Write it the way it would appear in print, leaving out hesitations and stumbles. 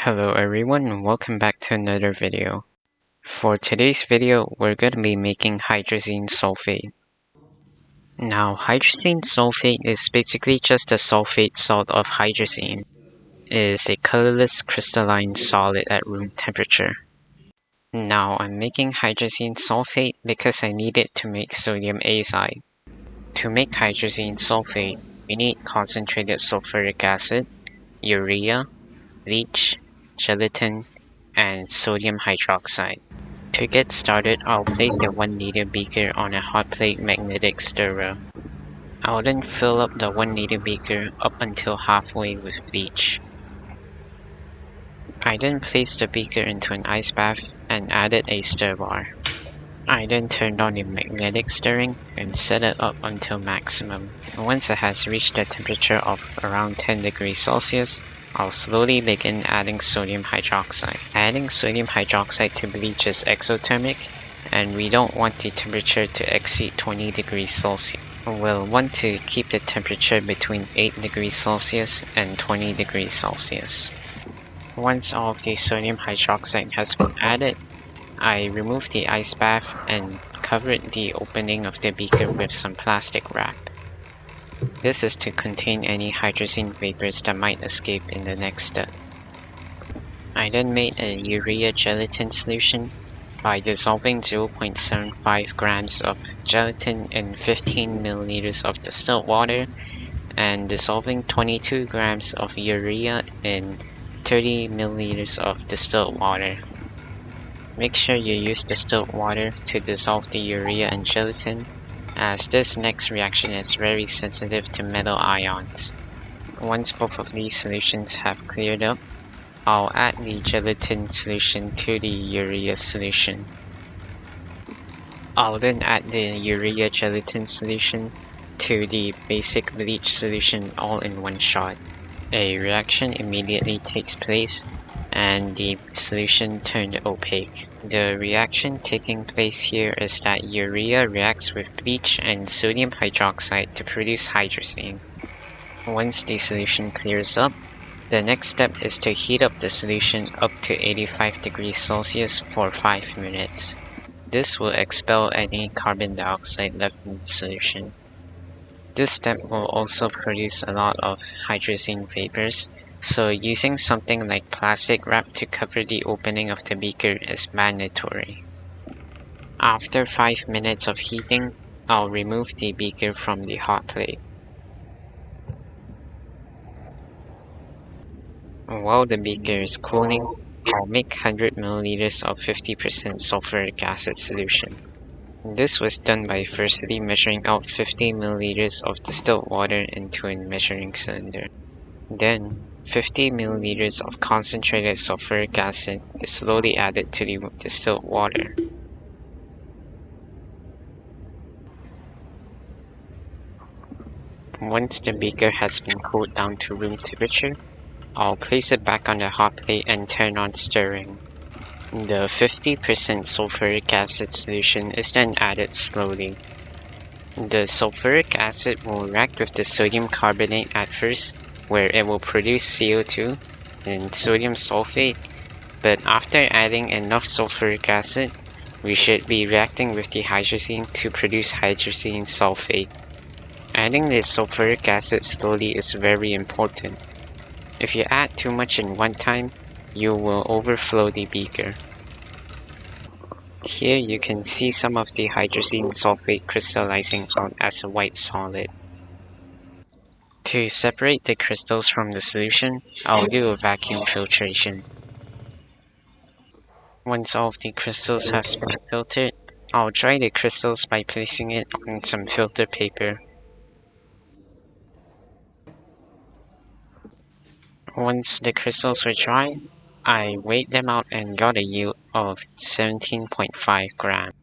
Hello everyone and welcome back to another video. For today's video, we're going to be making hydrazine sulfate. Now, hydrazine sulfate is basically just a sulfate salt of hydrazine. It is a colorless crystalline solid at room temperature. Now, I'm making hydrazine sulfate because I need it to make sodium azide. To make hydrazine sulfate, we need concentrated sulfuric acid, urea, bleach, gelatin, and sodium hydroxide. To get started, I'll place a 1 liter beaker on a hot plate magnetic stirrer. I'll then fill up the 1 liter beaker up until halfway with bleach. I then placed the beaker into an ice bath and added a stir bar. I then turned on the magnetic stirring and set it up until maximum. Once it has reached a temperature of around 10 degrees Celsius, I'll slowly begin adding sodium hydroxide. Adding sodium hydroxide to bleach is exothermic, and we don't want the temperature to exceed 20 degrees Celsius. We'll want to keep the temperature between 8 degrees Celsius and 20 degrees Celsius. Once all of the sodium hydroxide has been added, I removed the ice bath and covered the opening of the beaker with some plastic wrap. This is to contain any hydrazine vapors that might escape in the next step. I then made a urea gelatin solution by dissolving 0.75 grams of gelatin in 15 milliliters of distilled water and dissolving 22 grams of urea in 30 milliliters of distilled water. Make sure you use distilled water to dissolve the urea and gelatin, as this next reaction is very sensitive to metal ions. Once both of these solutions have cleared up, I'll add the gelatin solution to the urea solution. I'll then add the urea gelatin solution to the basic bleach solution all in one shot. A reaction immediately takes place and the solution turned opaque. The reaction taking place here is that urea reacts with bleach and sodium hydroxide to produce hydrazine. Once the solution clears up, the next step is to heat up the solution up to 85 degrees Celsius for 5 minutes. This will expel any carbon dioxide left in the solution. This step will also produce a lot of hydrazine vapors, so using something like plastic wrap to cover the opening of the beaker is mandatory. After 5 minutes of heating, I'll remove the beaker from the hot plate. While the beaker is cooling, I'll make 100 milliliters of 50% sulfuric acid solution. This was done by firstly measuring out 50 milliliters of distilled water into a measuring cylinder. Then, 50 milliliters of concentrated sulfuric acid is slowly added to the distilled water. Once the beaker has been cooled down to room temperature, I'll place it back on the hot plate and turn on stirring. The 50% sulfuric acid solution is then added slowly. The sulfuric acid will react with the sodium carbonate at first, where it will produce CO2 and sodium sulfate, but after adding enough sulfuric acid, we should be reacting with the hydrazine to produce hydrazine sulfate. Adding the sulfuric acid slowly is very important. If you add too much in one time, you will overflow the beaker. Here you can see some of the hydrazine sulfate crystallizing out as a white solid. To separate the crystals from the solution, I'll do a vacuum filtration. Once all of the crystals have been filtered, I'll dry the crystals by placing it on some filter paper. Once the crystals were dry, I weighed them out and got a yield of 17.5 grams.